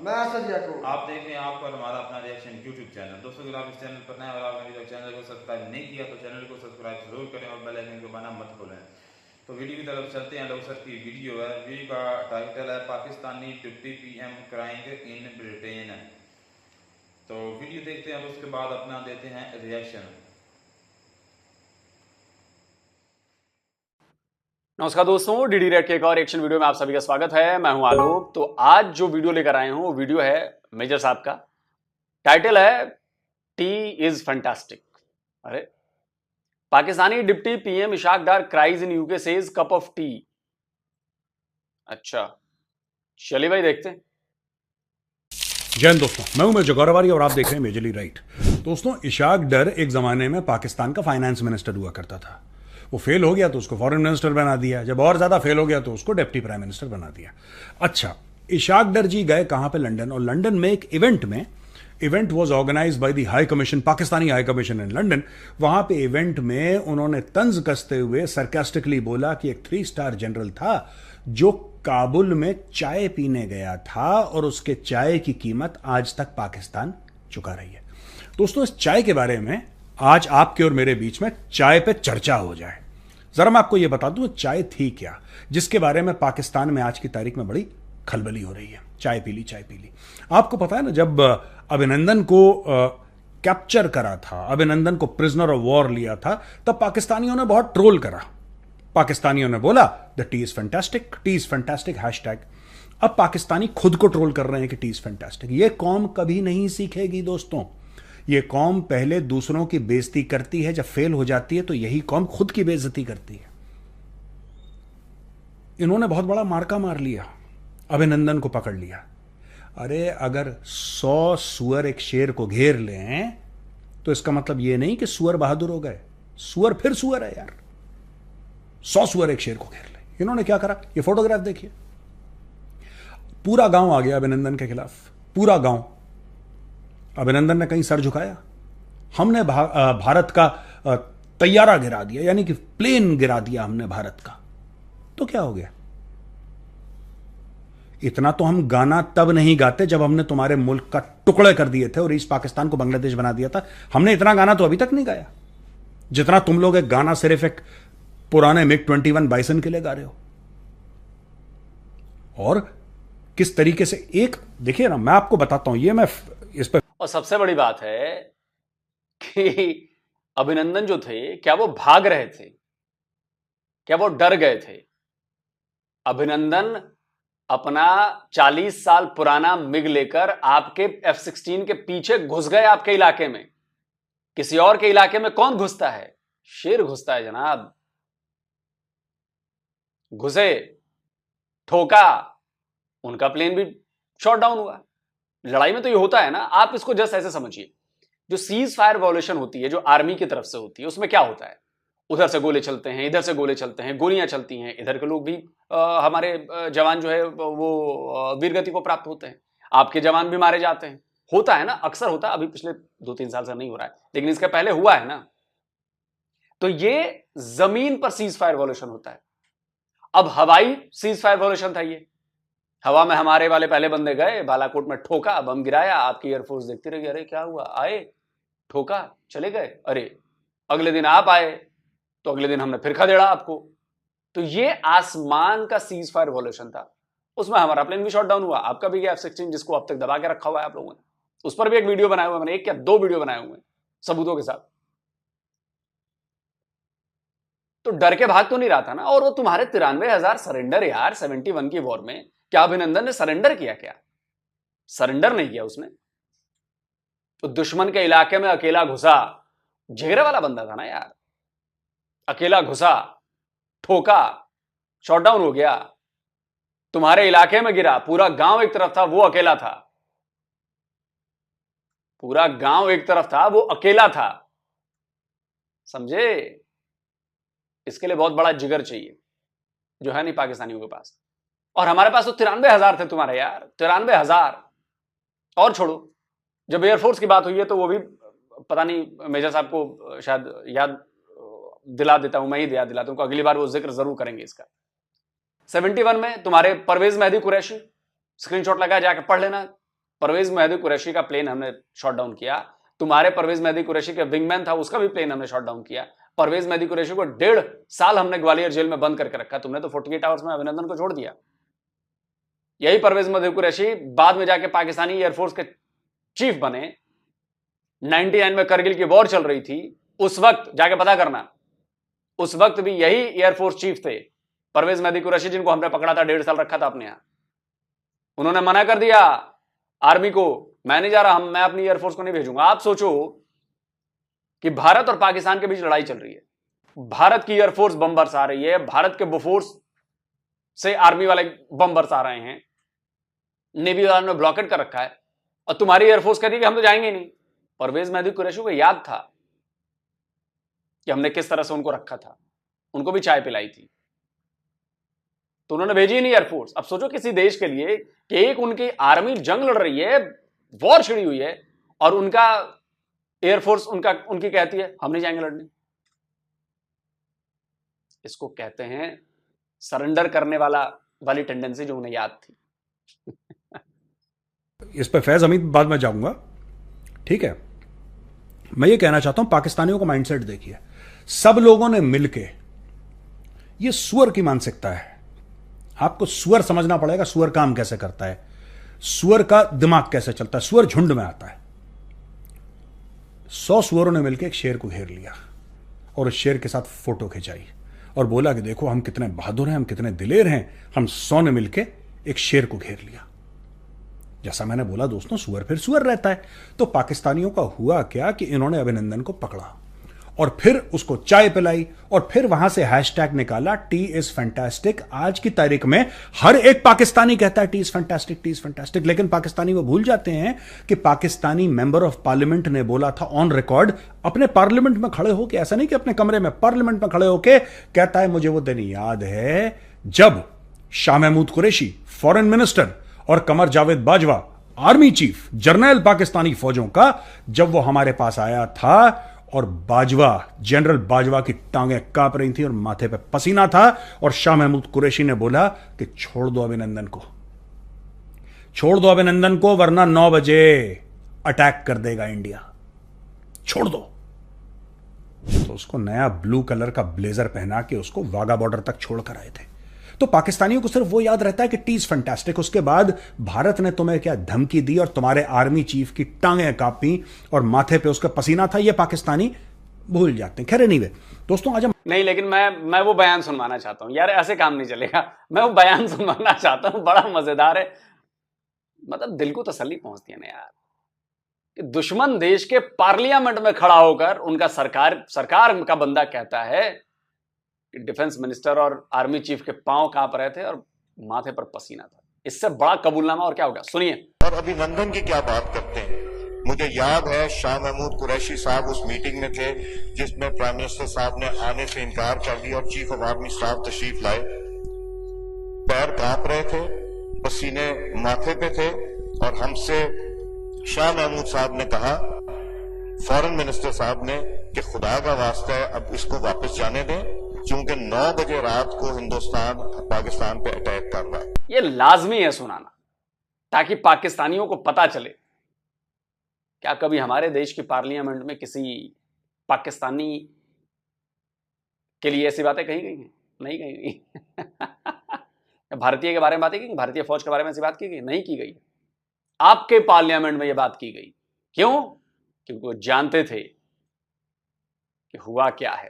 मैं असद याकूब। आप देख रहे हैं आपका और हमारा अपना रिएक्शन यूट्यूब चैनल। दोस्तों अगर आप इस चैनल पर नए और आपने अभी तक चैनल को सब्सक्राइब नहीं किया तो चैनल को सब्सक्राइब जरूर करें और बेल आइकन को दबाना मत भूलें। तो वीडियो की तरफ चलते हैं। लोग सर की वीडियो है, वीडियो का टाइटल है Pakistani deputy PM crying in Britain. तो वीडियो देखते हैं, उसके बाद अपना देते हैं रिएक्शन। नमस्कार दोस्तों, डीडी रेड के एक और एक्शन वीडियो में आप सभी का स्वागत है। मैं हूं आलोक। तो आज जो वीडियो लेकर आए हूं वो वीडियो है मेजर साहब का। टाइटल है टी इज फैंटास्टिक। अरे, Pakistani deputy PM Ishaq Dar cries in UK says cup of tea. अच्छा, चलिए भाई देखते हैं। जय हिंद दोस्तों, मैं हूं मेजर गौरवारी और आप देख रहे हैं मेजरली राइट। दोस्तों, इशाक डर एक जमाने में पाकिस्तान का फाइनेंस मिनिस्टर हुआ करता था। वो फेल हो गया तो उसको फॉरेन मिनिस्टर बना दिया, जब और ज्यादा फेल हो गया तो उसको डिप्टी प्राइम मिनिस्टर बना दिया। अच्छा, इशाक डर जी गए कहां पे? लंदन। और लंदन में एक event was organise by the high commission, Pakistani high commission in London. वहां पे इवेंट में उन्होंने तंज कसते हुए सरकास्टिकली बोला कि एक 3 स्टार जनरल था जो काबुल में चाय पीने गया था और उसके चाय की कीमत आज तक पाकिस्तान चुका रही है। दोस्तों, इस चाय के बारे में आज आपके और मेरे बीच में चाय पे चर्चा हो जाए। जरा मैं आपको यह बता दूं चाय थी क्या, जिसके बारे में पाकिस्तान में आज की तारीख में बड़ी खलबली हो रही है। चाय पी ली। आपको पता है ना, जब अभिनंदन को कैप्चर करा था, अभिनंदन को प्रिजनर ऑफ वॉर लिया था, तब पाकिस्तानियों ने बहुत ट्रोल करा। पाकिस्तानियों ने बोला the T is fantastic hashtag. अब पाकिस्तानी खुद को ट्रोल कर रहे हैं कि टी इज फैंटास्टिक। यह कौम कभी नहीं सीखेगी दोस्तों। यह कौम पहले दूसरों की बेइज्जती करती है, जब फेल हो जाती है तो यही कौम खुद की बेइज्जती करती है। इन्होंने बहुत बड़ा मार्का मार लिया, अभिनंदन को पकड़ लिया। अरे, अगर 100 सुअर एक शेर को घेर लें तो इसका मतलब यह नहीं कि सुअर बहादुर हो गए। सुअर फिर सुअर है यार। 100 सुअर एक शेर को घेर ले। इन्होंने क्या करा, ये फोटोग्राफ देखिए। पूरा गांव आ गया अभिनंदन के खिलाफ, पूरा गांव। अभिनंदन ने कहीं सर झुकाया? हमने भारत का तैयारा गिरा दिया, यानी कि प्लेन गिरा दिया हमने भारत का। तो क्या हो गया? इतना तो हम गाना तब नहीं गाते जब हमने तुम्हारे मुल्क का टुकड़े कर दिए थे और ईस्ट पाकिस्तान को बांग्लादेश बना दिया था। हमने इतना गाना तो अभी तक नहीं गाया जितना तुम लोग एक गाना सिर्फ एक पुराने मिग 21 बाइसन के लिए गा रहे हो। और किस तरीके से, एक देखिए ना, मैं आपको बताता हूं, ये मैं इस पर। और सबसे बड़ी बात है कि अभिनंदन जो थे, क्या वो भाग रहे थे? क्या वो डर गए थे? अभिनंदन अपना 40 साल पुराना मिग लेकर आपके F-16 के पीछे घुस गए आपके इलाके में। किसी और के इलाके में कौन घुसता है? शेर घुसता है जनाब। घुसे, ठोका, उनका प्लेन भी शॉट डाउन हुआ। लड़ाई में तो ये होता है ना। आप इसको जस्ट ऐसे समझिए, जो सीज फायर वॉल्यूशन होती है, जो आर्मी की तरफ से होती है, उसमें क्या होता है? उधर से गोले चलते हैं, इधर से गोले चलते हैं, गोलियां चलती हैं, इधर के लोग भी हमारे जवान जो है वो वीरगति को प्राप्त होते हैं, आपके जवान भी मारे जाते हैं। होता है ना, अक्सर होता है। अभी पिछले 2-3 साल से नहीं हो रहा है, लेकिन इसके पहले हुआ है ना। तो ये जमीन पर सीज फायर वॉल्यूशन होता है। अब हवाई सीज फायर वॉल्यूशन था ये। हवा में हमारे वाले पहले बंदे गए, बालाकोट में ठोका, बम गिराया, आपकी एयरफोर्स देखती रही, अरे क्या हुआ, आए, ठोका, चले गए। अरे, अगले दिन आप आए तो अगले दिन हमने फिर खदेड़ा आपको। तो ये आसमान का सीज फायर वॉल्यूशन था। उसमें हमारा प्लेन भी शॉट डाउन हुआ, आपका भी गया F-16, जिसको अब तक दबा के रखा हुआ है आप लोगों ने। उस पर भी एक वीडियो बनाया हुआ है मैंने, 1 या 2 वीडियो बनाए हुए हैं सबूतों के साथ। तो डर के भाग तो नहीं रहा था ना। और वो तुम्हारे 93,000 सरेंडर यार 71 की वॉर में, क्या अभिनंदन ने सरेंडर किया? क्या सरेंडर नहीं किया उसने? तो दुश्मन के इलाके में अकेला घुसा, जिगरे वाला बंदा था ना यार। अकेला घुसा, ठोका, शॉट डाउन हो गया, तुम्हारे इलाके में गिरा, पूरा गांव एक तरफ था, वो अकेला था। पूरा गांव एक तरफ था, वो अकेला था। समझे? इसके लिए बहुत बड़ा जिगर चाहिए, जो है नहीं पाकिस्तानियों के पास। और हमारे पास तो 93,000 थे तुम्हारे यार, 93,000। और छोड़ो, जब एयरफोर्स की बात हुई है तो वो भी पता नहीं, मेजर साहब को शायद याद दिला देता हूं, मैं ही याद दिलाता हूं, अगली बार वो जिक्र जरूर करेंगे इसका। 71 में तुम्हारे परवेज मेहदी कुरैशी, स्क्रीनशॉट लगा, जाके पढ़ लेना, परवेज मेहदी कुरैशी का प्लेन हमने शॉट डाउन किया, तुम्हारे परवेज मेहदी कुरैशी के विंगमैन था उसका भी प्लेन हमने शॉट डाउन किया, परवेज मेहदी कुरैशी को 1.5 साल हमने ग्वालियर जेल में बंद करके रखा, तुमने तो 48 आवर्स में अभिनंदन को छोड़ दिया। यही परवेज मेहदी कुरैशी बाद में जाके पाकिस्तानी एयरफोर्स के चीफ बने। 99 में करगिल की वॉर चल रही थी, उस वक्त जाके पता करना, उस वक्त भी यही एयरफोर्स चीफ थे परवेज मेहदी कुरैशी, जिनको हमने पकड़ा था, 1.5 साल रखा था अपने यहां। उन्होंने मना कर दिया आर्मी को, मैं नहीं जा रहा, मैं अपनी एयरफोर्स को नहीं भेजूंगा। आप सोचो कि भारत और पाकिस्तान के बीच लड़ाई चल रही है, भारत की एयरफोर्स बम बरसा रही है, भारत के बोफोर्स से आर्मी वाले बम बरसा रहे हैं, नेवी वालों ने ब्लॉकेट कर रखा है, और तुम्हारी एयरफोर्स कह रही है कि हम तो जाएंगे नहीं। परवेज मेहदी कुरैशी को याद था कि हमने किस तरह से उनको रखा था, उनको भी चाय पिलाई थी, तो उन्होंने भेजी ही नहीं एयरफोर्स। अब सोचो किसी देश के लिए कि एक उनकी आर्मी जंग लड़ रही है, वॉर छिड़ी हुई है, और उनका एयरफोर्स उनकी कहती है हम नहीं जाएंगे लड़ने। इसको कहते हैं सरेंडर करने वाली टेंडेंसी जो उन्हें याद थी। इस पर फैज हमीद बाद में जाऊंगा, ठीक है। मैं ये कहना चाहता हूं, पाकिस्तानियों का माइंडसेट देखिए, सब लोगों ने मिलके, ये सुअर की मानसिकता है। आपको सुअर समझना पड़ेगा, सुअर काम कैसे करता है, सुअर का दिमाग कैसे चलता है। सुअर झुंड में आता है। 100 सुअरों ने मिलकर एक शेर को घेर लिया और उस शेर के साथ फोटो खिंचाई और बोला कि देखो हम कितने बहादुर हैं, हम कितने दिलेर हैं, हम 100 ने मिलकर एक शेर को घेर लिया। जैसा मैंने बोला दोस्तों, सुअर फिर सुअर रहता है। तो पाकिस्तानियों का हुआ क्या कि इन्होंने अभिनंदन को पकड़ा और फिर उसको चाय पिलाई और फिर वहां से हैशटैग निकाला, टी इज फैंटास्टिक। आज की तारीख में हर एक पाकिस्तानी कहता है T is fantastic, tea is fantastic, लेकिन पाकिस्तानी वो भूल जाते हैं कि पाकिस्तानी मेंबर ऑफ पार्लियामेंट ने बोला था ऑन रिकॉर्ड, अपने पार्लियामेंट में खड़े होकर, ऐसा नहीं कि अपने कमरे में, पार्लियामेंट में खड़े होकर कहता है मुझे वो दिन याद है जब शाह महमूद कुरैशी फॉरेन मिनिस्टर और Qamar Javed Bajwa army chief, general Pakistani फौजों का, जब वो हमारे पास आया था और बाजवा, जनरल बाजवा की टांगें कांप रही थी और माथे पे पसीना था, और शाह महमूद कुरैशी ने बोला कि छोड़ दो अभिनंदन को, छोड़ दो अभिनंदन को, वरना 9 बजे अटैक कर देगा इंडिया, छोड़ दो। तो उसको नया ब्लू कलर का ब्लेजर पहना के उसको वाघा बॉर्डर तक छोड़ कर आए थे। तो पाकिस्तानियों को सिर्फ वो याद रहता है कि टी इज फैंटास्टिक। उसके बाद भारत ने तुम्हें क्या धमकी दी और तुम्हारे आर्मी चीफ की टांगें कांपी और माथे पे उसका पसीना था, ये पाकिस्तानी भूल जाते हैं। खैर नहीं वे दोस्तों, आज हम नहीं, लेकिन मैं वो बयान सुनवाना चाहता हूं यार, ऐसे काम नहीं चलेगा। मैं वो बयान सुनवाना चाहता हूं, बड़ा मजेदार है, मतलब दिल को तसल्ली पहुंचती है ना यार, कि दुश्मन देश के पार्लियामेंट में खड़ा होकर उनका सरकार का बंदा कहता है कि डिफेंस मिनिस्टर और आर्मी चीफ के पांव कांप रहे थे और माथे पर पसीना था। इससे बड़ा कबूलनामा और क्या होगा, सुनिए। और अभिनंदन की क्या बात करते हैं। मुझे याद है शाह महमूद कुरैशी साहब उस मीटिंग में थे जिसमें प्राइम मिनिस्टर साहब ने आने से इनकार कर दिया और चीफ ऑफ आर्मी स्टाफ तशरीफ लाए। पैर कांप रहे थे, पसीने माथे पे थे, और हमसे शाह महमूद साहब ने कहा, फॉरेन मिनिस्टर साहब ने, कि खुदा का वास्ता है अब इसको वापस जाने दें, क्योंकि 9 बजे रात को हिंदुस्तान पाकिस्तान पे अटैक कर रहा है। ये लाजमी है सुनाना, ताकि पाकिस्तानियों को पता चले। क्या कभी हमारे देश की पार्लियामेंट में किसी पाकिस्तानी के लिए ऐसी बातें कही गई हैं? नहीं कही गई। भारतीय के बारे में बातें की, भारतीय फौज के बारे में ऐसी बात की गई? नहीं की गई। आपके पार्लियामेंट में यह बात की गई। क्यों? क्योंकि वो जानते थे कि हुआ क्या है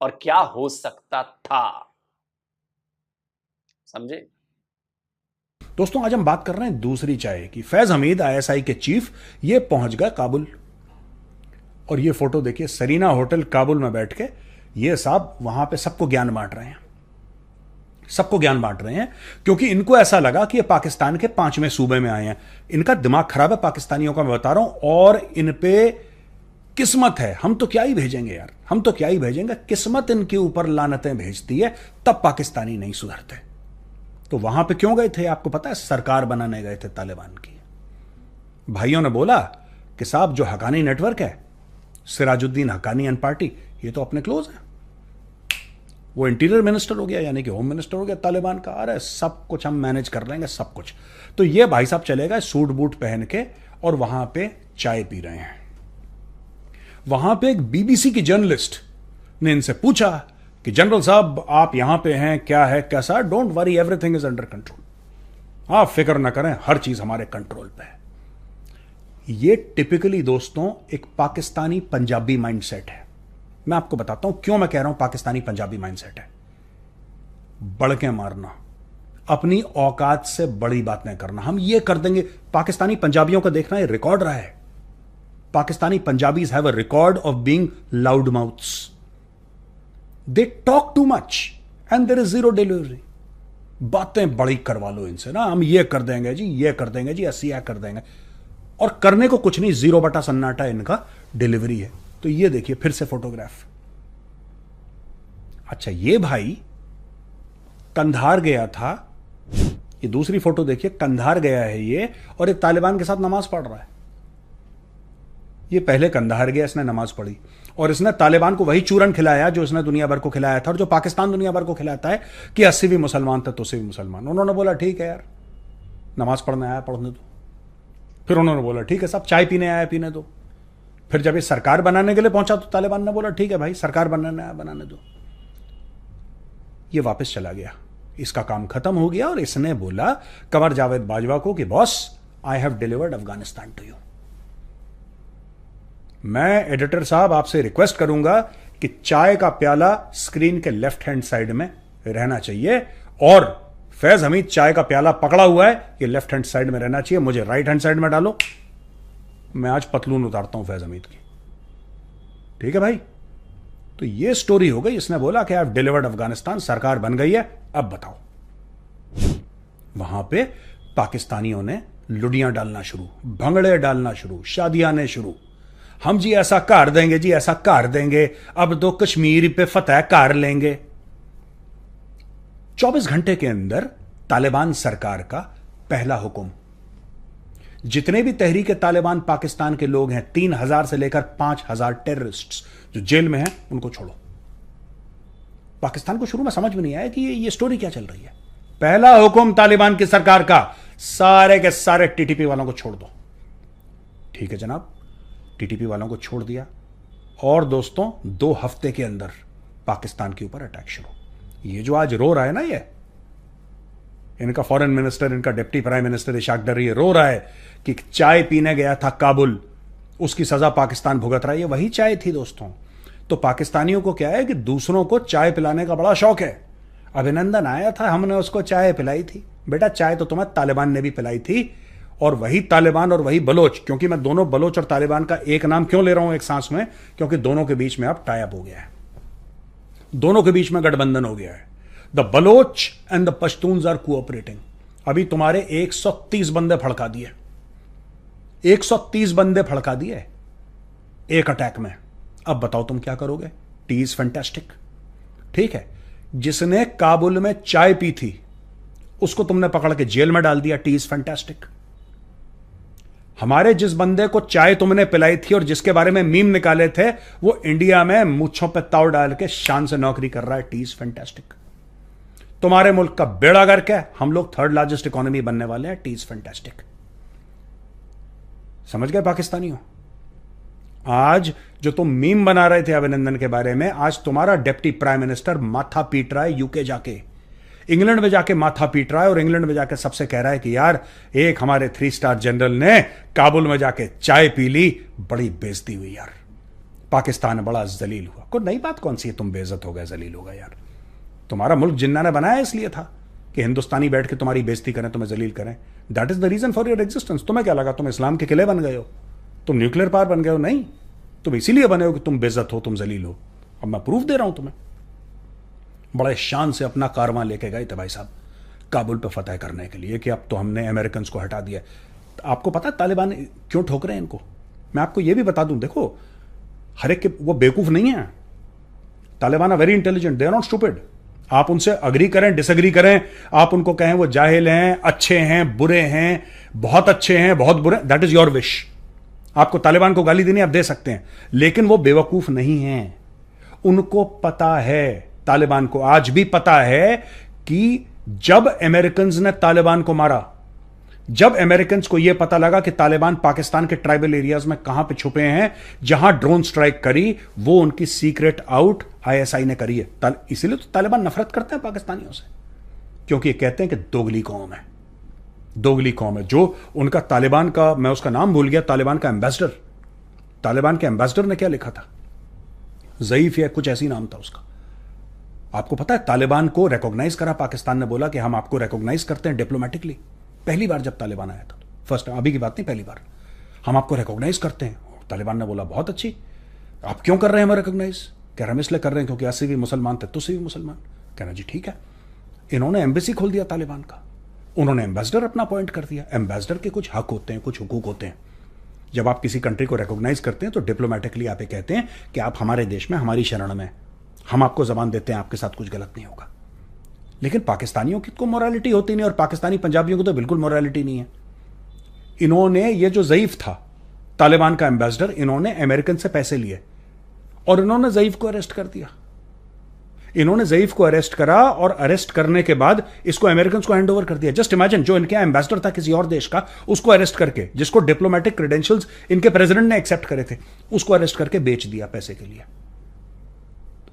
और क्या हो सकता था। समझे दोस्तों, आज हम बात कर रहे हैं दूसरी चाय की। फैज हमीद आईएसआई के चीफ ये पहुंच गए काबुल, और ये फोटो देखिए, सरीना होटल काबुल में बैठ के ये साहब वहां पे सबको ज्ञान बांट रहे हैं, सबको ज्ञान बांट रहे हैं, क्योंकि इनको ऐसा लगा कि ये पाकिस्तान के 5वें सूबे में आए हैं। इनका दिमाग खराब है पाकिस्तानियों का, मैं बता रहा हूं, और इन पे किस्मत है। हम तो क्या ही भेजेंगे यार, हम तो क्या ही भेजेंगे, किस्मत इनके ऊपर लानतें भेजती है, तब पाकिस्तानी नहीं सुधरते। तो वहां पे क्यों गए थे आपको पता है? सरकार बनाने गए थे तालिबान की। भाइयों ने बोला कि साहब जो हकानी नेटवर्क है, सिराजुद्दीन हकानी एंड पार्टी, ये तो अपने क्लोज है, वो इंटीरियर मिनिस्टर हो गया, यानी कि होम मिनिस्टर हो गया तालिबान का। अरे सब कुछ हम मैनेज कर लेंगे, सब कुछ। तो ये भाई साहब चले गए सूट बूट पहन के और वहां पे चाय पी रहे हैं। वहां पे एक बीबीसी की जर्नलिस्ट ने इनसे पूछा कि जनरल साहब आप यहां पे हैं, क्या है कैसा? Don't worry, everything is under control, आप फिक्र ना करें, हर चीज हमारे कंट्रोल पे है। ये टिपिकली दोस्तों एक पाकिस्तानी पंजाबी माइंडसेट है। मैं आपको बताता हूं क्यों मैं कह रहा हूं पाकिस्तानी पंजाबी माइंडसेट है। बढ़ के मारना, अपनी औकात से बड़ी बातें करना, हम ये कर देंगे। पाकिस्तानी पंजाबियों का देखना, ये रिकॉर्ड रहा है। Pakistani Punjabis have a record of being loud mouths. They talk too much and there is zero delivery. बातें बड़ी करवा लो इनसे ना, हम ये कर देंगे जी, ये कर देंगे जी, ऐसी या कर देंगे, और करने को कुछ नहीं, 0 बटा सन्नाटा इनका डिलीवरी है। तो ये देखिए फिर से फोटोग्राफ। अच्छा, ये भाई कंधार गया था, ये दूसरी फोटो देखिए, कंधार गया है ये, और एक तालिबान के साथ नमाज पढ़ रहा है। ये पहले कंधार गया, इसने नमाज पढ़ी, और इसने तालिबान को वही चूरन खिलाया जो इसने दुनिया भर को खिलाया था, और जो पाकिस्तान दुनिया भर को खिलाता है कि 80 भी मुसलमान थे तो 80 भी मुसलमान। उन्होंने बोला ठीक है यार, नमाज पढ़ने आया पढ़ने दो। फिर उन्होंने बोला ठीक है साहब, चाय पीने आया पीने दो। फिर जब ये सरकार बनाने के लिए पहुंचा तो तालिबान ने बोला ठीक है भाई, सरकार बनाने आया बनाने दो। ये वापस चला गया, इसका काम खत्म हो गया, और इसने बोला कमर जावेद बाजवा को कि boss, I have delivered Afghanistan to you. मैं एडिटर साहब आपसे रिक्वेस्ट करूंगा कि चाय का प्याला स्क्रीन के लेफ्ट हैंड साइड में रहना चाहिए, और फैज हमीद चाय का प्याला पकड़ा हुआ है, ये लेफ्ट हैंड साइड में रहना चाहिए, मुझे राइट हैंड साइड में डालो। मैं आज पतलून उतारता हूं फैज हमीद की, ठीक है भाई। तो ये स्टोरी हो गई, इसने बोला कि आई हैव डिलीवर्ड अफगानिस्तान, सरकार बन गई है, अब बताओ। वहां पे पाकिस्तानियों ने लुडियां डालना शुरू, भंगड़े डालना शुरू, शादियां ने शुरू। हम जी ऐसा कर देंगे जी, ऐसा कर देंगे, अब तो कश्मीर पे फतह कर लेंगे। 24 घंटे के अंदर तालिबान सरकार का पहला हुक्म, जितने भी तहरीक तालिबान पाकिस्तान के लोग हैं, 3000 से लेकर 5000 टेररिस्ट्स जो जेल में हैं, उनको छोड़ो। पाकिस्तान को शुरू में समझ में नहीं आया कि ये स्टोरी क्या चल रही है। पहला हुक्म तालिबान की सरकार का, सारे के सारे टीटीपी वालों को छोड़ दो। ठीक है जनाब, टीटीपी वालों को छोड़ दिया, और दोस्तों 2 हफ्ते के अंदर पाकिस्तान के ऊपर अटैक शुरू। ये जो आज रो रहा है ना, ये इनका फॉरेन मिनिस्टर, इनका डिप्टी प्राइम मिनिस्टर इशाक डर, ये रो रहा है कि चाय पीने गया था काबुल, उसकी सजा पाकिस्तान भुगत रहा है। ये वही चाय थी दोस्तों। तो पाकिस्तानियों को क्या है कि दूसरों को चाय पिलाने का बड़ा शौक है। अभिनंदन आया था, हमने उसको चाय पिलाई थी। बेटा चाय तो तुम्हें तालिबान ने भी पिलाई थी, और वही तालिबान और वही बलोच, क्योंकि मैं दोनों बलोच और तालिबान का एक नाम क्यों ले रहा हूं एक सांस में, क्योंकि दोनों के बीच में अब टाई अप हो गया है, दोनों के बीच में गठबंधन हो गया है। The Baloch and the Pashtuns are cooperating. अभी तुम्हारे 130 बंदे फड़का दिए, 130 बंदे फड़का दिए एक अटैक में। अब बताओ तुम क्या करोगे? T is fantastic. ठीक है, जिसने काबुल में चाय पी थी उसको तुमने पकड़ के जेल में डाल दिया, टी इज फैंटास्टिक। हमारे जिस बंदे को चाय तुमने पिलाई थी और जिसके बारे में मीम निकाले थे, वो इंडिया में मूंछों पे ताव डाल के शान से नौकरी कर रहा है, टी इज फैंटास्टिक। तुम्हारे मुल्क का बेड़ा गर्क है, हम लोग 3rd लार्जेस्ट इकोनॉमी बनने वाले हैं, टी इज फैंटास्टिक। समझ गए पाकिस्तानियों? आज जो तुम मीम बना रहे थे अभिनंदन के बारे में, आज तुम्हारा डिप्टी प्राइम मिनिस्टर माथा पीट रहा है यूके जाके, इंग्लैंड में जाके माथा पीट रहा है, और इंग्लैंड में जाके सबसे कह रहा है कि यार एक हमारे 3 स्टार जनरल ने काबुल में जाके चाय पी ली, बड़ी बेइज्जती हुई यार, पाकिस्तान बड़ा जलील हुआ। कोई नई बात कौन सी है, तुम बेइज्जत हो गए, जलील हो गए यार। तुम्हारा मुल्क जिन्ना ने बनाया इसलिए था कि हिंदुस्तानी बैठ के तुम्हारी बेइज्जती करें, तुम्हें जलील करें। That is the reason for your existence. तुम्हें क्या लगा तुम इस्लाम के किले बन गए हो, तुम न्यूक्लियर पावर बन गए हो? नहीं, तुम इसीलिए बने हो कि तुम बेइज्जत हो, तुम जलील हो। अब मैं प्रूफ दे रहा हूं तुम्हें। बड़े शान से अपना कारवां लेके गए थे भाई साहब काबुल पे फतह करने के लिए कि अब तो हमने अमेरिकन को हटा दिया। आपको पता है तालिबान क्यों ठोक रहे हैं इनको? मैं आपको यह भी बता दूं, देखो हर एक के वो बेवकूफ नहीं है। Taliban are very intelligent, they are not stupid. आप उनसे अग्री करें, डिसएग्री करें, आप उनको कहें वो जाहिल हैं, अच्छे हैं, बुरे हैं, बहुत अच्छे हैं, बहुत बुरे, दैट इज योर विश। आपको तालिबान को गाली देनी आप दे सकते हैं, लेकिन वो बेवकूफ नहीं हैं। उनको पता है तालिबान को आज भी पता है कि जब अमेरिकन्स ने तालिबान को मारा, जब अमेरिकन्स को यह पता लगा कि तालिबान पाकिस्तान के ट्राइबल एरियाज में कहां पे छुपे हैं, जहां ड्रोन स्ट्राइक करी, वो उनकी सीक्रेट आउट आईएसआई ने करी है। इसीलिए तो तालिबान नफरत करते हैं पाकिस्तानियों से, क्योंकि ये कहते हैं कि दोगली कौम है, दोगली कौम है। जो उनका तालिबान का, मैं उसका नाम भूल गया, तालिबान का एम्बेसडर, तालिबान के एम्बेसडर ने क्या लिखा था, ज़ईफ या कुछ ऐसी नाम था उसका। आपको पता है तालिबान को रिकॉग्नाइज करा पाकिस्तान ने, बोला कि हम आपको रिकॉग्नाइज करते हैं डिप्लोमेटिकली। पहली बार जब तालिबान आया था, फर्स्ट, अभी की बात नहीं, पहली बार, हम आपको रिकॉग्नाइज करते हैं। तालिबान ने बोला बहुत अच्छी, आप क्यों कर रहे हैं हमें रिकॉग्नाइज? कह रहे हम इसलिए कर रहे हैं क्योंकि 80 भी मुसलमान थे, तुझसे भी मुसलमान। कहना जी ठीक है। इन्होंने एम्बेसी खोल दिया तालिबान का, उन्होंने एम्बेसडर अपना अपॉइंट कर दिया। एम्बेसडर के कुछ हक होते हैं, कुछ हुकूक होते हैं। जब आप किसी कंट्री को रिकॉग्नाइज करते हैं तो डिप्लोमेटिकली आप ये कहते हैं कि आप हमारे देश में, हमारी शरण में, हम आपको जबान देते हैं, आपके साथ कुछ गलत नहीं होगा। लेकिन पाकिस्तानियों की को मोरालिटी होती नहीं, और पाकिस्तानी पंजाबियों को तो बिल्कुल मोरालिटी नहीं है। इन्होंने, ये जो ज़ईफ था तालिबान का एम्बेसडर, इन्होंने अमेरिकन से पैसे लिए और इन्होंने ज़ईफ को अरेस्ट कर दिया। इन्होंने ज़ईफ को अरेस्ट करा और अरेस्ट करने के बाद इसको अमेरिकन को हैंड ओवर कर दिया। जस्ट इमेजिन, जो इनके एम्बेसडर था किसी और देश का, उसको अरेस्ट करके, जिसको डिप्लोमेटिक क्रेडेंशियल्स इनके प्रेसिडेंट ने एक्सेप्ट करे थे, उसको अरेस्ट करके बेच दिया पैसे के लिए।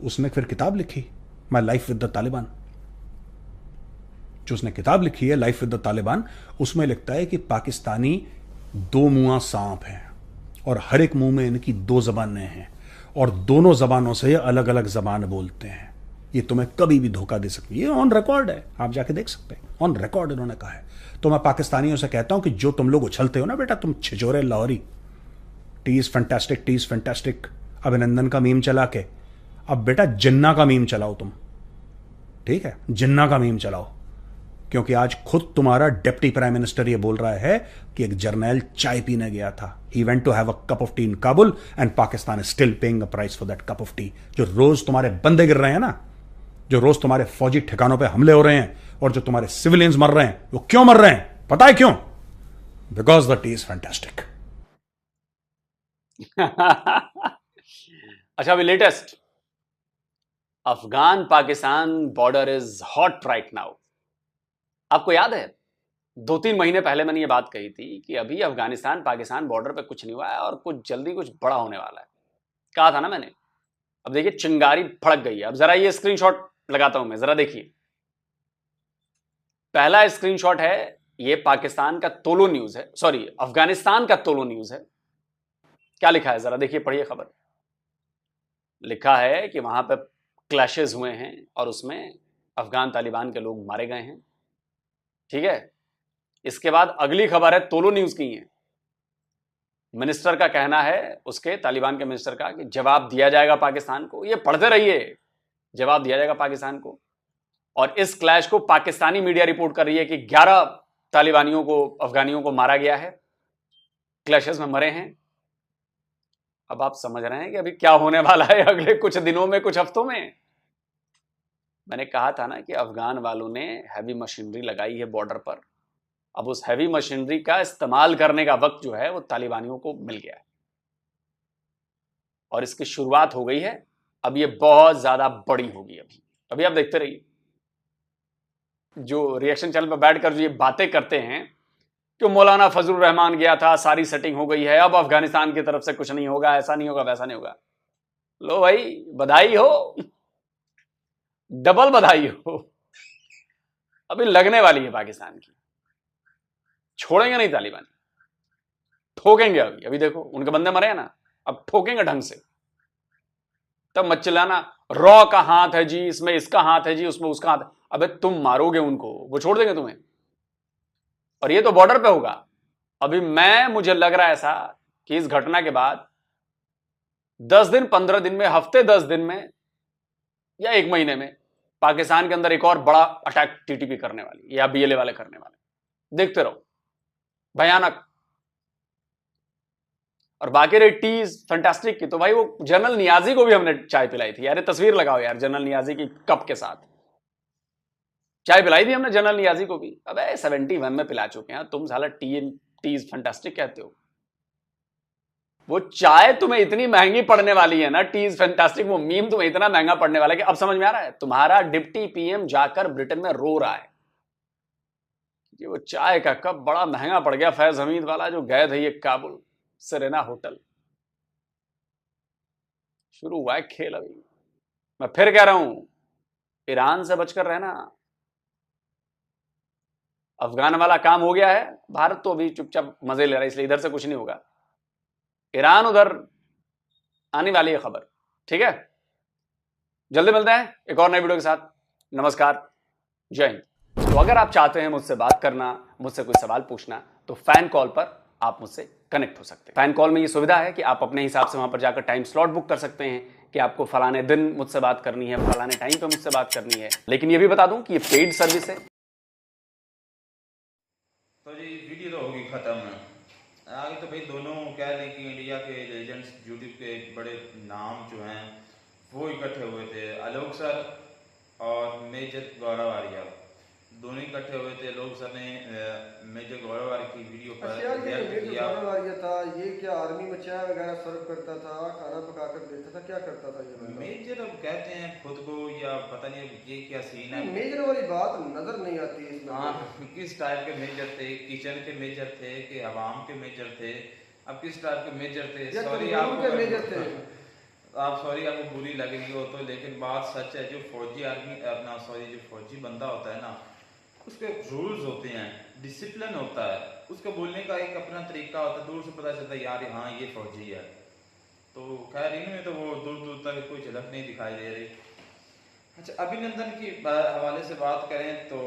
उसने फिर किताब लिखी, my life with the Taliban. जो उसने किताब लिखी है लाइफ विद द तालिबान, उसमें लिखता है कि पाकिस्तानी दो मुंहा सांप हैं और हर एक मुंह में इनकी दो जबानें हैं और दोनों जबानों से ये अलग अलग जबान बोलते हैं। ये तुम्हें कभी भी धोखा दे सकती है। ये ऑन रिकॉर्ड है, आप जाके देख सकते हैं, ऑन रिकॉर्ड इन्होंने कहा है। तो मैं पाकिस्तानियों से कहता हूं कि जो तुम लोग उछलते हो ना बेटा, तुम छिजोरे Lahori, tea is fantastic, tea is fantastic, Abhinandan का मीम चला के अब बेटा जिन्ना का मीम चलाओ तुम, ठीक है, जिन्ना का मीम चलाओ। क्योंकि आज खुद तुम्हारा डिप्टी प्राइम मिनिस्टर ये बोल रहा है कि एक जर्नैल चाय पीने गया था, he went to have a cup of tea in Kabul and Pakistan is still paying a price for that cup of tea. जो रोज तुम्हारे बंदे गिर रहे हैं ना, जो रोज तुम्हारे फौजी ठिकानों पे हमले हो रहे हैं और जो तुम्हारे सिविलियंस मर रहे हैं, वो क्यों मर रहे हैं पता है क्यों? Because the T is fantastic. अच्छा, अभी latest, Afghan Pakistan border is hot right now. आपको याद है 2-3 महीने पहले मैंने ये बात कही थी कि अभी अफगानिस्तान पाकिस्तान बॉर्डर पे कुछ नहीं हुआ है और कुछ जल्दी कुछ बड़ा होने वाला है, कहा था ना मैंने। अब देखिए चिंगारी भड़क गई है। अब जरा ये स्क्रीनशॉट लगाता हूं मैं, जरा देखिए। पहला स्क्रीनशॉट है, ये पाकिस्तान का तोलो न्यूज है, सॉरी अफगानिस्तान का तोलो न्यूज है। क्या लिखा है जरा देखिए, पढ़िए खबर। लिखा है कि वहां पे क्लैशेस हुए हैं और उसमें अफगान तालिबान के लोग मारे गए हैं, ठीक है। इसके बाद अगली खबर है, तोलो न्यूज की है। मिनिस्टर का कहना है, उसके तालिबान के मिनिस्टर का, कि जवाब दिया जाएगा पाकिस्तान को। ये पढ़ते रहिए, जवाब दिया जाएगा पाकिस्तान को। और इस क्लैश को पाकिस्तानी मीडिया रिपोर्ट कर रही है कि 11 तालिबानियों को, अफगानियों को मारा गया है, क्लैशेस में मरे हैं। अब आप समझ रहे हैं कि अभी क्या होने वाला है अगले कुछ दिनों में, कुछ हफ्तों में। मैंने कहा था ना कि अफगान वालों ने हैवी मशीनरी लगाई है बॉर्डर पर। अब उस हैवी मशीनरी का इस्तेमाल करने का वक्त जो है वो तालिबानियों को मिल गया है और इसकी शुरुआत हो गई है। अब ये बहुत ज्यादा बड़ी होगी। अभी आप देखते रहिए, जो रिएक्शन चैनल पर बैठकर जो ये बातें करते हैं कि मौलाना फजलुर रहमान गया था, सारी सेटिंग हो गई है, अब अफगानिस्तान की तरफ से कुछ नहीं होगा, ऐसा नहीं होगा, वैसा नहीं होगा। लो भाई, बधाई हो, डबल बधाई हो। अभी लगने वाली है पाकिस्तान की, छोड़ेंगे नहीं तालिबान, ठोकेंगे। अभी देखो उनके बंदे मरे हैं ना, अब ठोकेंगे ढंग से। तब मत चिल्लाना रॉ का हाथ है जी, इसमें इसका हाथ है जी, उसमें उसका हाथ है। अबे तुम मारोगे उनको, वो छोड़ देंगे तुम्हें? और ये तो बॉर्डर पे होगा। अभी मुझे लग रहा है ऐसा कि इस घटना के बाद 10 दिन, 15 दिन में, हफ्ते 10 दिन में या 1 महीने में पाकिस्तान के अंदर एक और बड़ा अटैक टीटीपी करने वाली या बीएलए वाले करने वाले। देखते रहो, भयानक। और बाकी रही टीज फैंटास्टिक की, तो भाई वो जनरल नियाजी को भी हमने चाय पिलाई थी। यार तस्वीर लगाओ यार, जनरल नियाजी की कप के साथ चाय पिलाई थी हमने जनरल नियाजी को भी। अबे 71 में पिला चुके हैं तुम, साला टीज फैंटास्टिक कहते हो। वो चाय तुम्हें इतनी महंगी पड़ने वाली है ना, टी इज फैंटास्टिक, वो मीम तुम्हें इतना महंगा पड़ने वाला है कि अब समझ में आ रहा है। तुम्हारा डिप्टी पीएम जाकर ब्रिटेन में रो रहा है कि वो चाय का कप बड़ा महंगा पड़ गया, फैज हमीद वाला जो गए थे ये काबुल सेरेना होटल। शुरू हुआ है खेल। अभी मैं फिर कह रहा हूं, ईरान से बचकर रहना। अफगान वाला काम हो गया है, भारत तो अभी चुपचाप मजे ले रहा है, इसलिए इधर से कुछ नहीं होगा। ईरान उधर आने वाली है खबर, ठीक है। जल्दी मिलते हैं एक और नई वीडियो के साथ। नमस्कार, जय हिंद। तो अगर आप चाहते हैं मुझसे बात करना, मुझसे कोई सवाल पूछना, तो फैन कॉल पर आप मुझसे कनेक्ट हो सकते हैं। फैन कॉल में ये सुविधा है कि आप अपने हिसाब से वहां पर जाकर टाइम स्लॉट बुक कर सकते हैं कि आपको फलाने दिन मुझसे बात करनी है, फलाने टाइम पे मुझसे बात करनी है। लेकिन ये भी बता दूं कि ये पेड सर्विस है। तो जी वीडियो तो होगी खत्म। आगे तो भाई दोनों कह रहे कि इंडिया के लेजेंड्स यूट्यूब के बड़े नाम जो हैं वो इकट्ठे हुए थे। आलोक सर और मेजर गौरव आर्या दोनों इकट्ठे हुए थे। लोग सर ने मेजर गौरव आर्या की वीडियो पर रिएक्ट किया। गौरव आर्या था ये, क्या आर्मी में चाय वगैरह सर्व करता था, खाना पका कर देता था, क्या करता था ये? मेजर अब कहते हैं खुद को, या पता नहीं ये क्या सीन है। मेजर वाली बात नजर नहीं आती है इसमें। हाँ, किस टाइप के मेजर थे? किचन के मेजर थे कि अवाम के मेजर थे? अब किस टाइप के मेजर थे? सॉरी आपको मेजर थे, आप सॉरी आपको बुरी लग रही हो तो, लेकिन बात सच है। जो फौजी आर्मी अपना सॉरी जो फौजी बंदा होता है ना, उसके रूल्स होते हैं, डिसिप्लिन होता है, उसके बोलने का एक अपना तरीका होता है। दूर से पता चलता है यार हाँ ये फौजी है। तो खैर इनमें तो वो दूर दूर तक कोई झलक नहीं दिखाई दे रही। अच्छा, अभिनंदन की हवाले से बात करें तो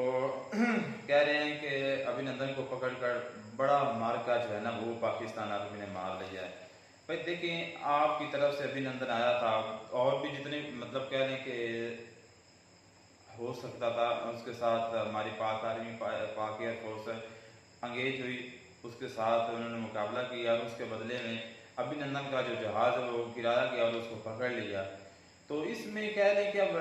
कह रहे हैं कि अभिनंदन को पकड़कर बड़ा मार्का जो है ना वो पाकिस्तान आर्मी ने मार लिया है। भाई देखें, आपकी तरफ से अभिनंदन आया था, और भी जितने मतलब कह लें कि हो सकता था उसके साथ हमारी पाक आर्मी पाक एयरफोर्स अंगेज हुई, उसके साथ उन्होंने मुकाबला किया और उसके बदले में अभिनंदन का जो जहाज़ है वो गिराया गया और उसको पकड़ लिया। तो इसमें कह लें कि अब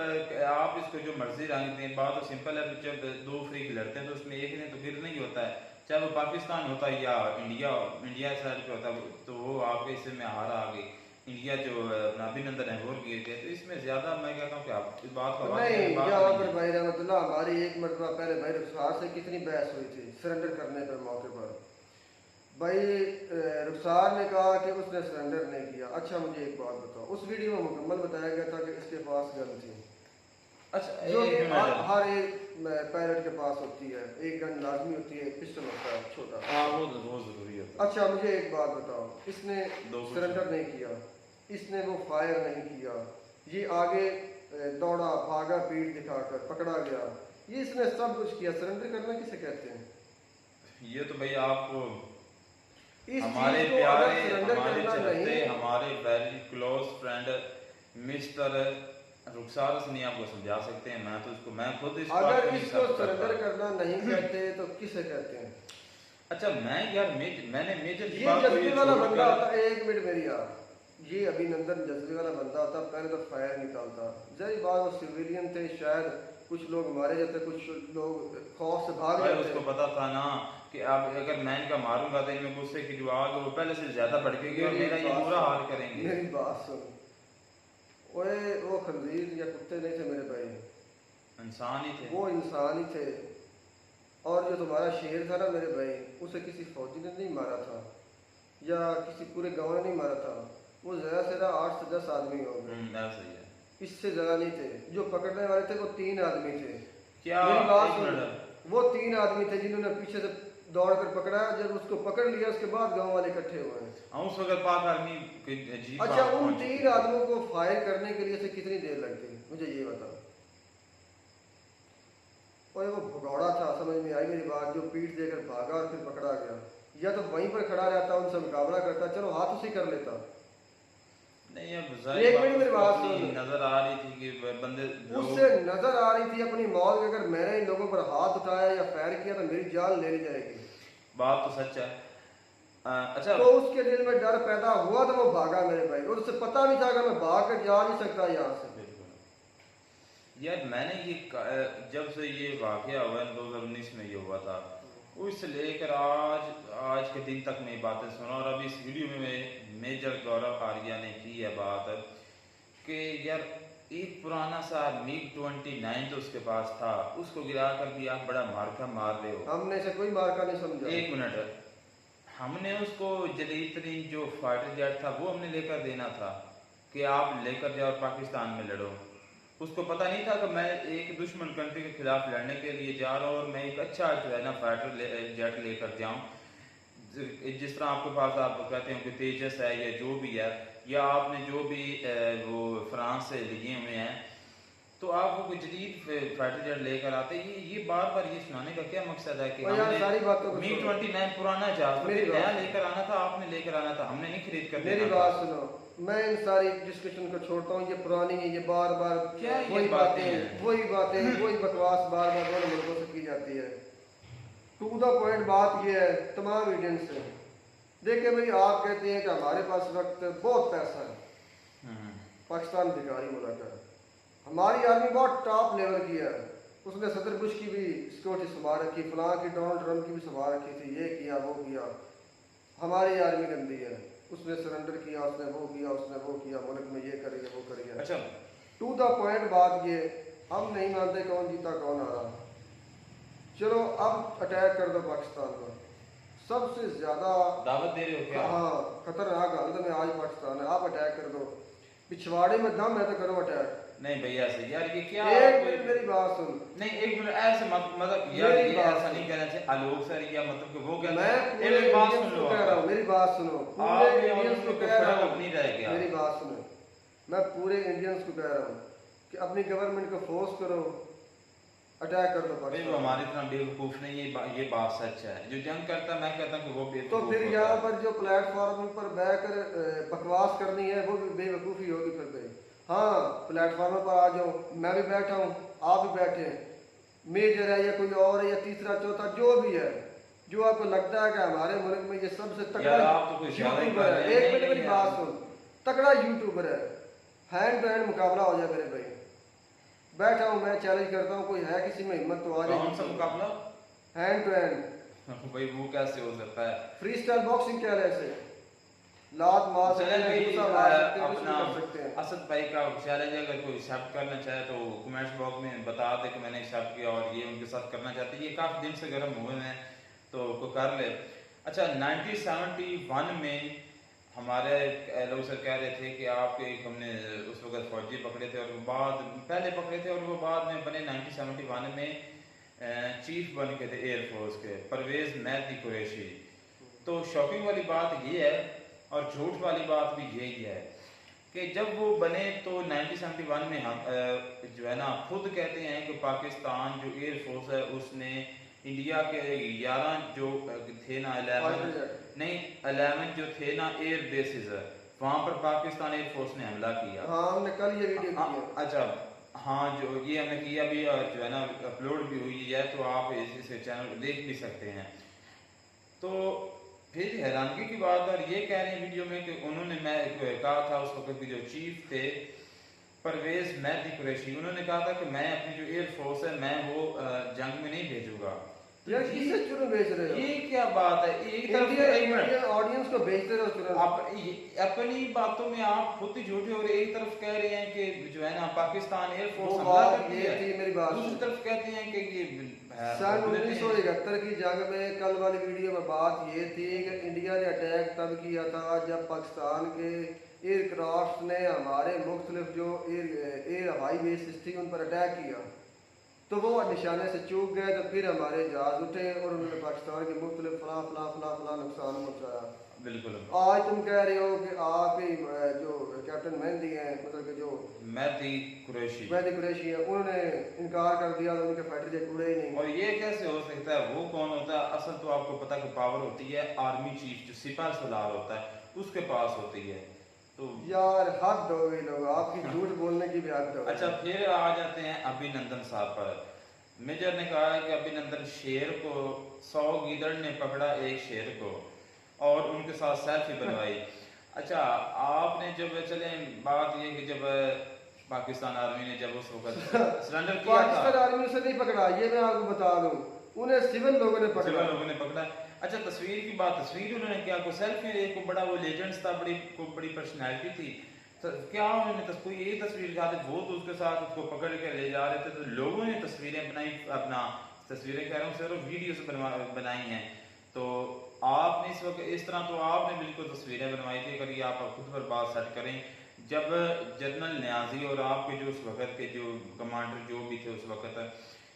आप इसको जो मर्जी रंग दें, बात तो सिंपल है। जब दो फ्रीक लड़ते हैं तो उसमें एक ने तो गिरना ही होता है, चाहे वो पाकिस्तान होता है या इंडिया साइड पे होता है। तो वो आपके इसमें हार आ गई, इंडिया जो अभिनंदन है वो गिर गए। तो इसमें ज्यादा मैं कहता हूँ कि आप इस बात का नहीं, भाई रहमतुल्लाह हमारी एक मरतबा पहले भाई रुखसार से कितनी बहस हुई थी सरेंडर करने पर मौके पर। भाई रुखसार ने कहा कि उसने सरेंडर नहीं किया। अच्छा मुझे एक बात बताओ, उस वीडियो में मुकम्मल बताया गया था कि इसके पास गन थी। अच्छा, जो कि हर एक पायलट के पास होती है, एक गन लाजमी होती है, पिस्टल होता है छोटा। वो जरूरी होता है। अच्छा मुझे एक बात बताओ, इसने सरेंडर नहीं किया, इसने वो फायर नहीं किया, ये आगे दौड़ा भागा, पीठ दिखाकर पकड़ा गया, ये इसने सब कुछ किया। सरेंडर करना किसे कहते हैं? ये तो भाई आपको हमारे प्यारे, हमारे चाहते, हमारे वेरी क्लोज फ्रेंड मिस्टर रुखसार नहीं आपको समझा सकते हैं। मैं तो इसको मैं खुद इस अगर इसको सरेंडर करना नहीं कहते तो किसे कहते हैं? अच्छा मैं यार मैंने मेजर ये जज्बे वाला बंदा होता है। एक मिनट मेरी यार, ये अभिनंदन जज्बे वाला बंदा होता, पहले तो फायर निकालता। जरी बात वो सिविलियन थे, शायद कुछ लोग मारे जाते, कुछ लोग खौफ से भाग जाते। उसको पता था ना कि अब अगर मैं इनका मारूंगा तो इनमें गुस्से की जो आग वो पहले से ज्यादा भड़केगी और मेरा ये बुरा हाल करेंगे। मेरी बात सुन, ओए वो खंजीर या कुत्ते नहीं थे मेरे भाई, इंसान ही थे। वो इंसान ही थे। और जो तुम्हारा शेर था ना मेरे भाई, उसे किसी फौजी ने नहीं मारा था या किसी पूरे गांव ने नहीं मारा था, वो ज़्यादा से ज़्यादा 8 से 10 आदमी हो गए, सही है, इससे ज़्यादा नहीं थे। जो पकड़ने वाले थे वो 3 आदमी थे। क्या मेरी बात सुन, वो 3 आदमी थे जिन्होंने पीछे से दौड़ कर पकड़ा। जब उसको पकड़ लिया उसके बाद गांव वाले इकट्ठे हुए हैं। उस वक्त पाक आर्मी अच्छा, उन 3 आदमियों को फायर करने के लिए से कितनी देर लगती मुझे ये बताओ। और वो भगौड़ा था, समझ में आई मेरी बात, जो पीठ देकर भागा और फिर पकड़ा गया। या तो वहीं पर खड़ा रहता, उनसे मुकाबला करता, चलो हाथ उसी कर लेता। नहीं, अब एक मिनट मेरी बात सुन, नजर आ रही थी कि बंदे उससे नजर आ रही थी अपनी मौत। अगर मैंने इन लोगों पर हाथ उठाया या फायर किया तो मेरी जान ले ली जाएगी। बात तो सच है। अच्छा, तो उसके दिल में डर पैदा हुआ तो वो भागा मेरे भाई, और उसे पता भी था कि मैं भाग कर जा नहीं सकता यहाँ से। यार मैंने ये जब से ये वाकया हुआ 2019 में ये हुआ था, उस लेकर आज के दिन तक मैं बातें सुना। और अभी इस वीडियो में मेजर गौरव आर्या ने की है बात कि यार एक पुराना सा मिग 29 तो उसके पास था, उसको गिरा कर भी आप बड़ा मार्का मार रहे हो। हमने से कोई मार्का नहीं समझा। एक मिनट, हमने उसको जदीद तरीन जो फाइटर जेट था वो हमने लेकर देना था कि आप लेकर जाओ पाकिस्तान में लड़ो। उसको पता नहीं था कि मैं एक दुश्मन कंट्री के खिलाफ लड़ने के लिए जा रहा हूँ और मैं एक अच्छा जो है ना फाइटर जेट लेकर जाऊँ। जिस तरह आपके पास आप कहते हैं कि तेजस है या जो भी है, या आपने जो भी वो फ्रांस से लिए हुए हैं, तो आप वो कोई जदीद फाइटर जेट लेकर आते। ये बार बार ये सुनाने का क्या मकसद है कि सारी बातों को मिग 29 पुराना जहाज नया लेकर आना था, आपने लेकर आना था, हमने नहीं खरीद कर। मेरी बात सुनो, मैं इन सारी डिस्कशन को छोड़ता हूँ। ये पुरानी है, ये बार बार वही बातें वही बकवास बार बार दोनों मुल्कों से की जाती है। टू द पॉइंट बात ये है तमाम इंडियन से, देखिए भाई आप कहते हैं कि हमारे पास वक्त बहुत पैसा है, पाकिस्तान भिखारी मुल्क है, हमारी आर्मी बहुत टॉप लेवल की है, उसने सदर बुश की भी सिक्योरिटी संभाल रखी, फलां की डोनाल्ड ट्रम्प की भी संभाल रखी थी, ये किया वो किया। हमारी आर्मी गंदी है, उसने सरेंडर किया, उसने वो किया, उसने वो किया, मुल्क में ये करिए वो करिए। अच्छा, टू द पॉइंट बात ये, हम नहीं मानते कौन जीता कौन हारा। चलो अब अटैक कर दो पाकिस्तान पर, सबसे ज्यादा दावत दे रहे हो क्या? हाँ, खतरनाक हालत में आज पाकिस्तान है, आप अटैक कर दो, पिछवाड़े में दम है तो करो अटैक। नहीं भैया से यार ये क्या, एक मिनट मेरी बात सुन। नहीं एक मिनट, ऐसे मतलब यार ये ऐसा नहीं कहना चाहिए आलोक सर, या मतलब कि वो कहते हैं। मैं मेरी बात सुनो, कह रहा हूँ, मेरी बात सुनो, पूरे इंडियंस को कह रहा हूँ, नहीं रह गया, मेरी बात सुनो, मैं पूरे इंडियंस को कह रहा हूँ कि अपनी गवर्नमेंट को फोर्स करो, अटैक कर दो पाकिस्तान। हमारी तरह बेवकूफ नहीं, ये बात सच है। जो जंग करता है मैं कहता हूँ कि वो बेवकूफ। तो फिर यहाँ पर जो प्लेटफॉर्म पर बैठकर बकवास करनी है वो भी बेवकूफ़ी होगी फिर भाई। हाँ, प्लेटफॉर्म पर आ जाओ, मैं भी बैठा हूँ, आप भी बैठे हैं, मेजर है या कोई और है या तीसरा चौथा जो भी है, जो आपको लगता है कि हमारे मुल्क में ये सबसे तगड़ा यूट्यूबर है, एक मिनट मेरी बात सुन, तगड़ा यूट्यूबर है, हैंड टू हैंड मुकाबला हो जाए मेरे भाई। बैठा हूँ मैं, चैलेंज करता हूँ, कोई है किसी में हिम्मत तो आ जाए। कौन सा मुकाबला? हैंड टू हैंड भाई वो कैसे हो सकता है? फ्री स्टाइल बॉक्सिंग कह रहे हैं, लात मार सकते हैं, सकते हैं। असद भाई का चैलेंज अगर कोई एक्सेप्ट करना चाहे तो कमेंट्स बॉक्स में बता दे कि मैंने एक्सेप्ट किया और ये उनके साथ करना चाहते हैं। ये काफी दिन से गर्म हुए हैं तो कर ले। अच्छा, 1971 में हमारे लोग सर कह रहे थे कि आपके हमने उस वक्त फौजी पकड़े थे और पहले पकड़े थे और वो बाद में बने 1971 में चीफ बन के थे एयरफोर्स के, परवेज मैदी कुरैशी। तो शॉकिंग वाली बात ये है और झूठ वाली बात भी यही है कि जब वो बने तो 1971 में हम जो है ना खुद कहते हैं कि पाकिस्तान जो एयरफोर्स है उसने इंडिया के 11 जो थे ना 11 जो थे ना एयर बेसिस है वहां पर पाकिस्तान एयरफोर्स ने हमला किया। हाँ, हमने कल ये वीडियो किया। अच्छा हाँ, जो ये हमने किया भी जो है ना अपलोड भी हुई है, तो आप इस चैनल देख भी सकते हैं। तो फिर हैरानगी की बात, और ये कह रहे हैं वीडियो में कि उन्होंने मैं कहा था उस वक्त जो चीफ थे परवेज मैदी कुरैशी, उन्होंने कहा था कि मैं अपनी जो एयरफोर्स है मैं वो जंग में नहीं भेजूंगा। यार किसे चुनो बेच रहे हो? ये क्या बात है? एक तरफ ऑडियंस को बेचते रहो चुनो। अपनी बातों में आप खुद ही झूठे हो रहे, एक तरफ कह रहे हैं कि जो है ना पाकिस्तान एयरफोर्स हमला करती है, मेरी बात दूसरी तरफ कहते हैं कि ये सन 1971 की जंग में कल वाली वीडियो में बात ये थी कि इंडिया ने अटैक तब किया था जब पाकिस्तान के एयरक्राफ्ट ने हमारे मुख्तलिफ जो एयर हवाई बेसिस थी उन पर अटैक किया, तो वो निशाने से चूक गए, तो फिर हमारे जहाज उठे और उन्होंने पाकिस्तान के मुख्तलिफ फला नुकसान पहुँचाया। बिल्कुल। आज तुम कह रहे हो कि आप जो कैप्टन मेहंदी हैं, मतलब कि जो मैदी कुरैशी है, उन्होंने इनकार कर दिया, तो उनके फाइटर जेट उड़े ही नहीं। और ये कैसे हो सकता है? वो कौन होता है? असल तो आपको पता कि पावर होती है आर्मी चीफ, जो सिपह सलार होता है, उसके पास होती है। तो यार हद हो गई लोग, आपकी झूठ बोलने की भी हद हो गई। अच्छा, फिर आ जाते हैं अभिनंदन साहब पर। मेजर ने कहा है कि अभिनंदन शेर को 100 गीदड़ ने पकड़ा एक शेर को और उनके साथ सेल्फी बनवाई। अच्छा, आपने जब चले बात ये कि जब पाकिस्तान आर्मी ने जब उस वक्त सरेंडर किया था, पाकिस्तान आर्मी से नहीं पकड़ा, ये मैं आपको बता दूं, उन्हें सिविल लोगों ने पकड़ा। लोगों ने पकड़ा। अच्छा, तस्वीर की बात, तस्वीर उन्होंने क्या को सेल्फी, एक बड़ा वो लेजेंड्स था, बड़ी पर्सनैलिटी थी, तो क्या उन्होंने कोई एक तस्वीर दिखाते, वो तो उसके साथ उसको पकड़ के ले जा रहे थे, तो लोगों ने तस्वीरें बनाई, अपना तस्वीरें कह रहा हूँ सिर्फ वीडियोस बनाई हैं। तो आपने इस वक्त इस तरह तो आपने बिल्कुल तस्वीरें बनवाई थी, अगर ये आप खुद पर बात सर्च करें, जब जनरल न्याजी और आपके जो उस वक्त के जो कमांडर जो भी थे उस वक्त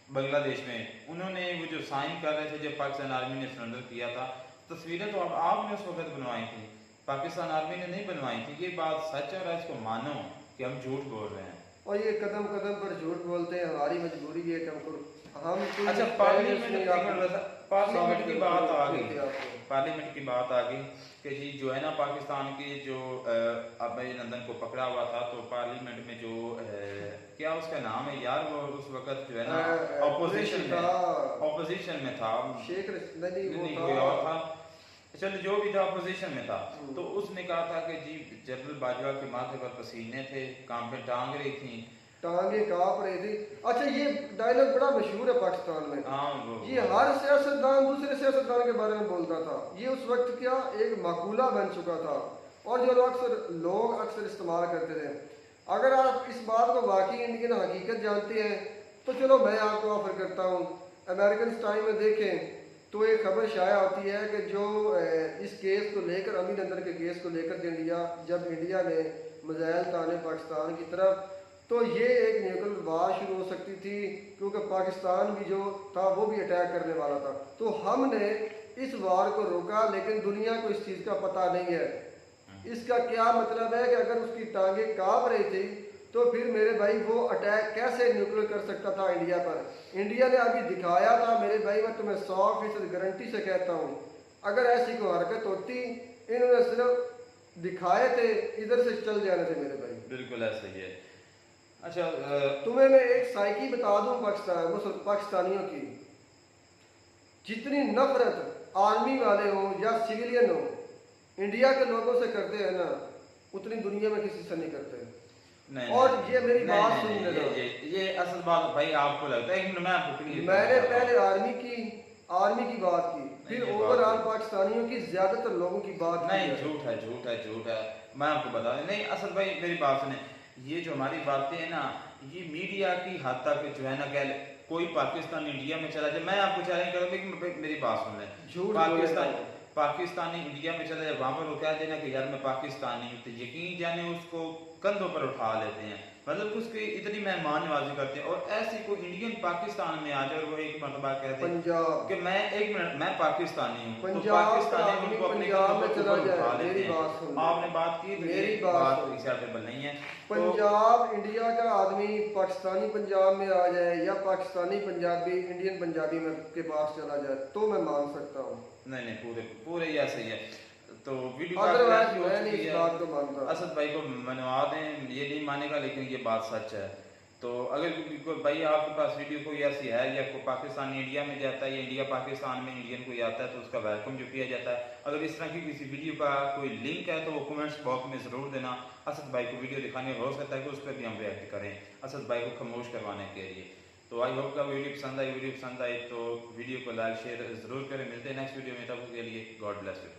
बांग्लादेश में, उन्होंने वो जो साइन कर रहे थे जब पाकिस्तान आर्मी ने सरेंडर किया था, तस्वीरें तो आपने उस वक्त बनवाई थी, पाकिस्तान आर्मी ने नहीं बनवाई थी। ये बात सच है और इसको मानो कि हम झूठ बोल रहे हैं। और ये कदम कदम पर झूठ बोलते हैं, हमारी मजबूरी है कि हम अच्छा, पार्लियामेंट की बात आ गई, पार्लियामेंट की बात आ गई कि जी जो है ना पाकिस्तान के जो अभय नंदन को पकड़ा हुआ था, तो पार्लियामेंट में जो क्या उसका नाम है यार, वो उस वक्त जो है ना ऑपोजिशन में था, शेख नहीं कोई और था, चलो जो भी था अपोजिशन में था, तो उसने कहा था कि जी जनरल बाजवा के माथे पर पसीने थे, काम पे टांग रही थी, टांगे कांप रही थी। अच्छा, ये डायलॉग बड़ा मशहूर है पाकिस्तान में। ये हर सियासतदान दूसरे सियासतदान के बारे में बोलता था। ये उस वक्त क्या एक मकूला बन चुका था और जो लोग अक्सर इस्तेमाल करते थे। अगर आप इस बात को वाकई इंडियन हकीकत जानते हैं तो चलो मैं आपको ऑफर करता हूँ, अमेरिकन टाइम में देखें तो एक खबर शाया होती है कि जो इस केस को लेकर, अमीन अंदर के केस को लेकर जब इंडिया ने मिसाइल ताने पाकिस्तान की तरफ, तो ये एक न्यूक्लियर वार शुरू हो सकती थी, क्योंकि पाकिस्तान भी जो था वो भी अटैक करने वाला था। तो हमने इस वार को रोका, लेकिन दुनिया को इस चीज़ का पता नहीं है। इसका क्या मतलब है कि अगर उसकी टांगे कांप रही थी तो फिर मेरे भाई वो अटैक कैसे न्यूक्लियर कर सकता था इंडिया पर। इंडिया ने अभी दिखाया था मेरे भाई, मैं तुम्हें 100% गारंटी से कहता हूँ, अगर ऐसी कोई हरकत होती, इन्होंने सिर्फ दिखाए थे, इधर से चल जाने थे मेरे भाई। बिल्कुल ऐसा ही है। अच्छा, तुम्हें मैं एक साइकी बता दूं पाकिस्तानियों की, जितनी नफरत आर्मी वाले हो या सिविलियन हो इंडिया के लोगों से करते हैं ना, उतनी दुनिया में किसी से नहीं करते। नहीं, और नहीं, ये मेरी नहीं, बात नहीं, सुन लेना, ये असल बात भाई आपको लगता है, मैंने पहले आर्मी की बात की, फिर ओवरऑल पाकिस्तानियों की, ज्यादातर लोगों की बात नहीं, झूठ है। मैं आपको बता दूं, नहीं असल भाई मेरी बात सुने, ये जो हमारी बातें हैं ना, ये मीडिया की हद तक जो है ना, कह कोई पाकिस्तान इंडिया में चला जाए, मैं आपको चैलेंज करूंगा कि मेरी बात सुन लें, पाकिस्तानी इंडिया में चला जाए, वहां पर वो कह देना कि यार मैं पाकिस्तानी हूँ, तो यकीन जाने उसको कंधों पर उठा लेते हैं, मतलब उसकी इतनी मेहमान नवाजी करते हैं। और ऐसी कोई इंडियन पाकिस्तान में आ जाए और वो एक मरतबा कहते हैं कि मैं एक मिनट मैं पाकिस्तानी हूँ, तो पाकिस्तानी उनको अपने कंधों पर उठा लेते हैं। आपने बात की, मेरी बात एक्सेप्टेबल नहीं है। पंजाब इंडिया का आदमी पाकिस्तानी पंजाब में आ जाए या पाकिस्तानी पंजाबी इंडियन पंजाबी में के पास चला जाए तो मैं मान सकता हूँ। नहीं, पूरे ही ऐसे ही है। तो वीडियो असद भाई को मनवा दें, ये नहीं मानेगा, लेकिन ये बात सच है। तो अगर कोई भाई आपके पास वीडियो कोई ऐसी है, या कोई पाकिस्तान इंडिया में जाता है या इंडिया पाकिस्तान में इंडियन कोई आता है, तो उसका वेलकम जो किया जाता है। अगर इस तरह की किसी वीडियो का कोई लिंक है तो वो कमेंट्स बॉक्स में ज़रूर देना। असद भाई को वीडियो दिखाने हो सकता है कि उस पर भी हम रिएक्ट करें असद भाई को खामोश करवाने के लिए। तो आई होप का वीडियो पसंद आई तो वीडियो को लाइक शेयर ज़रूर करें। मिलते हैं नेक्स्ट वीडियो में, तब के लिए गॉड ब्लेस यू।